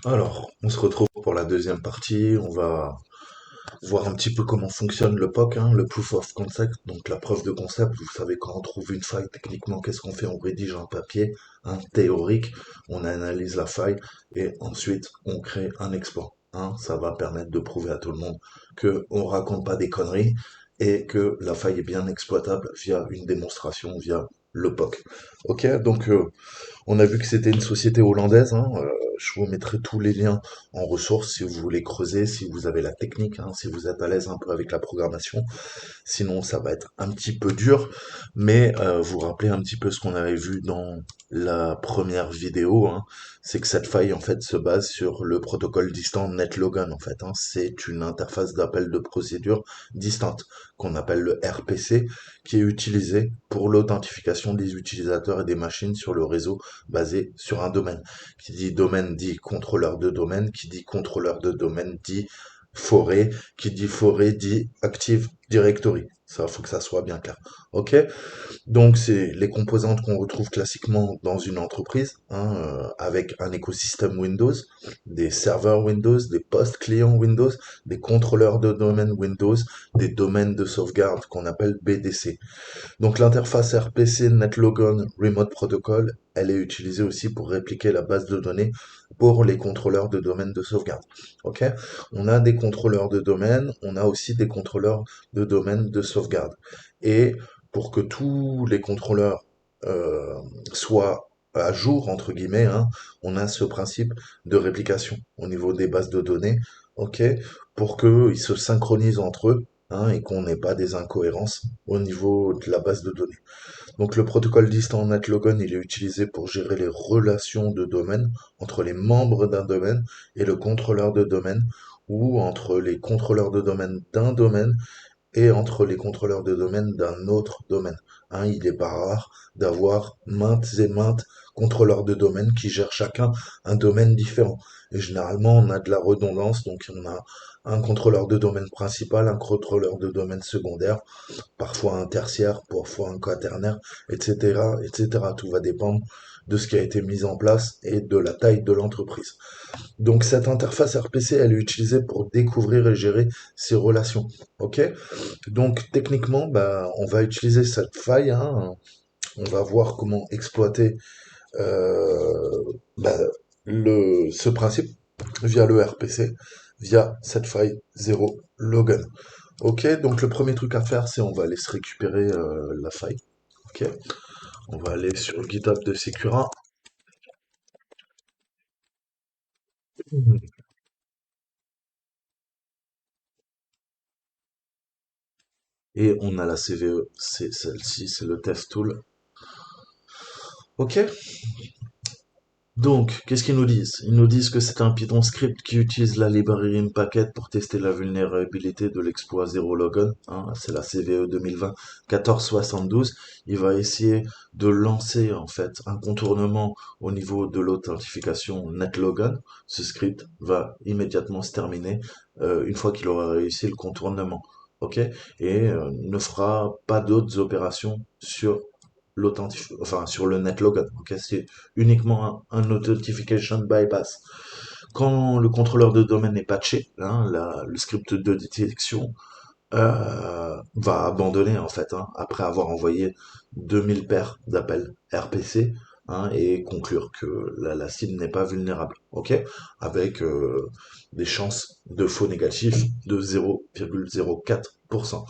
Alors, on se retrouve pour la deuxième partie. On va voir un petit peu comment fonctionne le POC, hein, le Proof of Concept, donc la preuve de concept. Vous savez, quand on trouve une faille, techniquement, qu'est-ce qu'on fait? On rédige un papier, un théorique, on analyse la faille et ensuite on crée un exploit. Hein. Ça va permettre de prouver à tout le monde que on raconte pas des conneries et que la faille est bien exploitable via une démonstration, via le POC. Ok, donc on a vu que c'était une société hollandaise. Hein, je vous mettrai tous les liens en ressources si vous voulez creuser, si vous avez la technique, hein, si vous êtes à l'aise un peu avec la programmation. Sinon, ça va être un petit peu dur, mais vous rappelez un petit peu ce qu'on avait vu dans la première vidéo, hein, c'est que cette faille en fait se base sur le protocole distant NetLogan en fait. Hein, c'est une interface d'appel de procédure distante qu'on appelle le RPC, qui est utilisée pour l'authentification des utilisateurs et des machines sur le réseau basé sur un domaine. Qui dit domaine dit contrôleur de domaine, qui dit contrôleur de domaine dit forêt, qui dit forêt dit Active Directory. Ça, faut que ça soit bien clair. Ok? Donc, c'est les composantes qu'on retrouve classiquement dans une entreprise, hein, avec un écosystème Windows, des serveurs Windows, des postes clients Windows, des contrôleurs de domaine Windows, des domaines de sauvegarde qu'on appelle BDC. Donc l'interface RPC NetLogon Remote Protocol, elle est utilisée aussi pour répliquer la base de données pour les contrôleurs de domaine de sauvegarde. Ok? On a des contrôleurs de domaine, on a aussi des contrôleurs de domaine de sauvegarde. Et pour que tous les contrôleurs euh, soient à jour, entre guillemets, hein, on a ce principe de réplication au niveau des bases de données, ok, pour qu'ils se synchronisent entre eux, hein, et qu'on n'ait pas des incohérences au niveau de la base de données. Donc le protocole distant NetLogon, il est utilisé pour gérer les relations de domaine entre les membres d'un domaine et le contrôleur de domaine, ou entre les contrôleurs de domaine d'un domaine et entre les contrôleurs de domaine d'un autre domaine. Hein, il n'est pas rare d'avoir maintes et maintes contrôleurs de domaine qui gèrent chacun un domaine différent. Et généralement, on a de la redondance, donc on a un contrôleur de domaine principal, un contrôleur de domaine secondaire, parfois un tertiaire, parfois un quaternaire, etc., etc. Tout va dépendre de ce qui a été mis en place et de la taille de l'entreprise. Donc cette interface RPC, elle est utilisée pour découvrir et gérer ces relations. Ok? Donc techniquement, bah, on va utiliser cette faille. Hein, on va voir comment exploiter euh, bah, ce principe via le RPC, via cette faille 0 Logan. Ok, donc le premier truc à faire, c'est on va aller se récupérer la faille. Ok, on va aller sur le GitHub de Secura et on a la CVE, c'est celle-ci, c'est le test tool. Ok, donc qu'est-ce qu'ils nous disent? Ils nous disent que c'est un Python script qui utilise la librairie Packet pour tester la vulnérabilité de l'exploit 0 logon. Hein, c'est la CVE 2020 1472. Il va essayer de lancer en fait un contournement au niveau de l'authentification netlogon. Ce script va immédiatement se terminer une fois qu'il aura réussi le contournement. Ok, et ne fera pas d'autres opérations sur enfin sur le netlogon. Ok, c'est uniquement un authentification bypass. Quand le contrôleur de domaine est patché, hein, le script de détection va abandonner en fait, hein, après avoir envoyé 2000 paires d'appels RPC, hein, et conclure que la cible n'est pas vulnérable, ok, avec des chances de faux négatifs de 0,04%.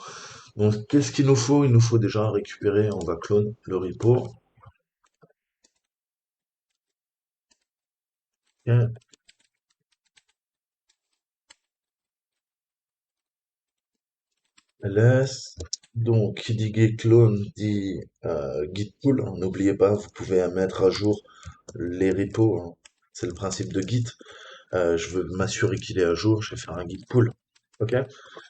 Donc qu'est-ce qu'il nous faut? Il nous faut déjà récupérer, on va clone le repo. ls, donc qui dit git clone dit git pull, hein. N'oubliez pas, vous pouvez mettre à jour les repos, hein. C'est le principe de Git. Je veux m'assurer qu'il est à jour, je vais faire un git pull. Ok?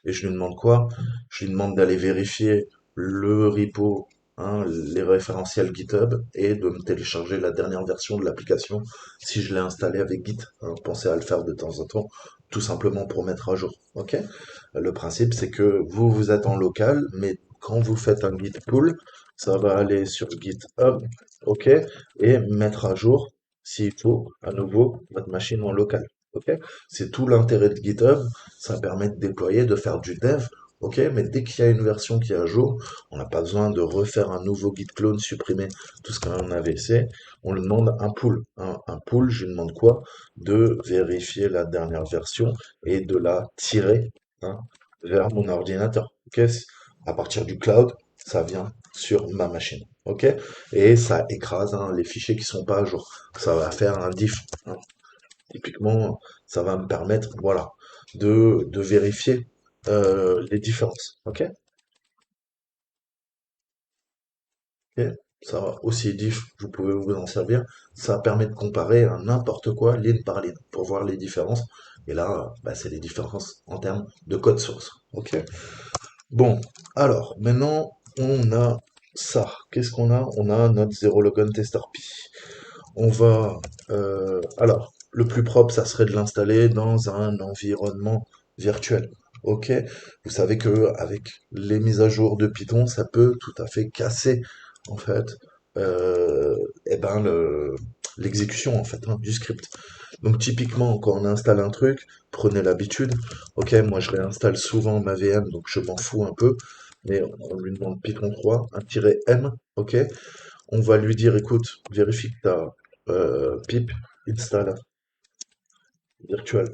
Et je lui demande quoi? Je lui demande d'aller vérifier le repo, hein, les référentiels GitHub et de me télécharger la dernière version de l'application si je l'ai installé avec Git. Hein. Pensez à le faire de temps en temps, tout simplement pour mettre à jour. Ok? Le principe, c'est que vous êtes en local, mais quand vous faites un git pull, ça va aller sur GitHub, ok, et mettre à jour. s'il faut, à nouveau, votre machine en local. Ok? C'est tout l'intérêt de GitHub. Ça permet de déployer, de faire du dev. Ok? Mais dès qu'il y a une version qui est à jour, on n'a pas besoin de refaire un nouveau git clone, supprimer tout ce qu'on avait fait. On lui demande un pull. Un pull, je lui demande quoi? De vérifier la dernière version et de la tirer, hein, vers mon ordinateur. Ok? À partir du cloud, ça vient sur ma machine. Ok? Et ça écrase, hein, les fichiers qui sont pas à jour. Ça va faire un diff, hein. Typiquement, ça va me permettre, voilà, de vérifier les différences. Ok? Ok. Ça va aussi diff, vous pouvez vous en servir. Ça permet de comparer à n'importe quoi, ligne par ligne, pour voir les différences. Et là, bah, c'est les différences en termes de code source. Ok? Bon, alors, maintenant, on a ça. Qu'est-ce qu'on a? On a notre Zero Logon Tester Pi. On va, alors, le plus propre, ça serait de l'installer dans un environnement virtuel. Ok? Vous savez que avec les mises à jour de Python, ça peut tout à fait casser, en fait, eh ben l'exécution en fait, hein, du script. Donc typiquement, quand on installe un truc, prenez l'habitude. Ok, moi je réinstalle souvent ma VM, donc je m'en fous un peu. Mais on lui demande Python 3, un tiret M, ok? On va lui dire, écoute, vérifie que ta pip install virtual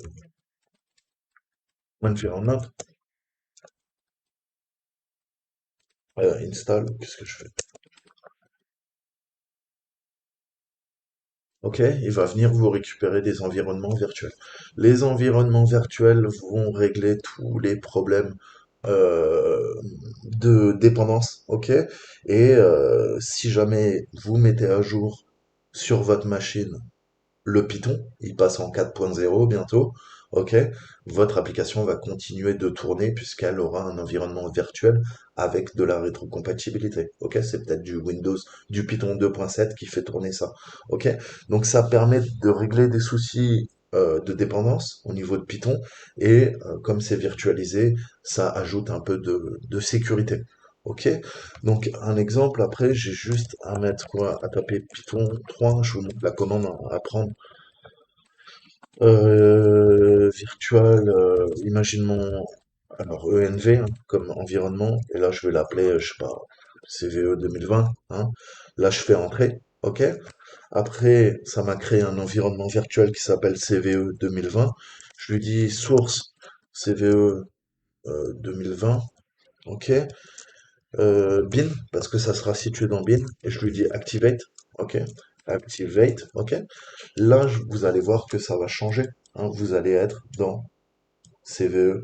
environment, install, qu'est-ce que je fais? Ok, il va venir vous récupérer des environnements virtuels. Les environnements virtuels vont régler tous les problèmes euh, de dépendance, ok? Et si jamais vous mettez à jour sur votre machine le Python, il passe en 4.0 bientôt, ok? Votre application va continuer de tourner puisqu'elle aura un environnement virtuel avec de la rétrocompatibilité, ok? C'est peut-être du Windows, du Python 2.7 qui fait tourner ça, ok? Donc ça permet de régler des soucis de dépendance au niveau de Python et comme c'est virtualisé, ça ajoute un peu de sécurité. Ok, donc un exemple, après j'ai juste à mettre quoi, à taper Python 3, je vous montre la commande à prendre. Virtual, imaginons, alors ENV, hein, comme environnement, et là je vais l'appeler, je sais pas, CVE 2020, hein. Là je fais entrer, ok. Après, ça m'a créé un environnement virtuel qui s'appelle CVE 2020. Je lui dis source CVE 2020, ok. Bin, parce que ça sera situé dans bin, et je lui dis activate, ok. Activate, ok. Là, vous allez voir que ça va changer, hein. Vous allez être dans CVE,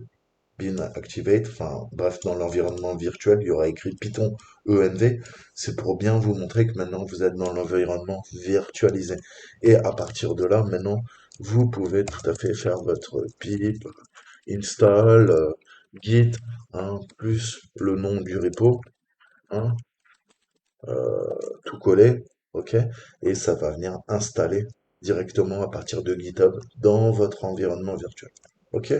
bin activate, enfin bref, dans l'environnement virtuel, il y aura écrit Python ENV. C'est pour bien vous montrer que maintenant vous êtes dans l'environnement virtualisé. Et à partir de là, maintenant, vous pouvez tout à fait faire votre pip, install, git, hein, plus le nom du repo, hein, tout coller, ok, et ça va venir installer directement à partir de GitHub dans votre environnement virtuel. Ok?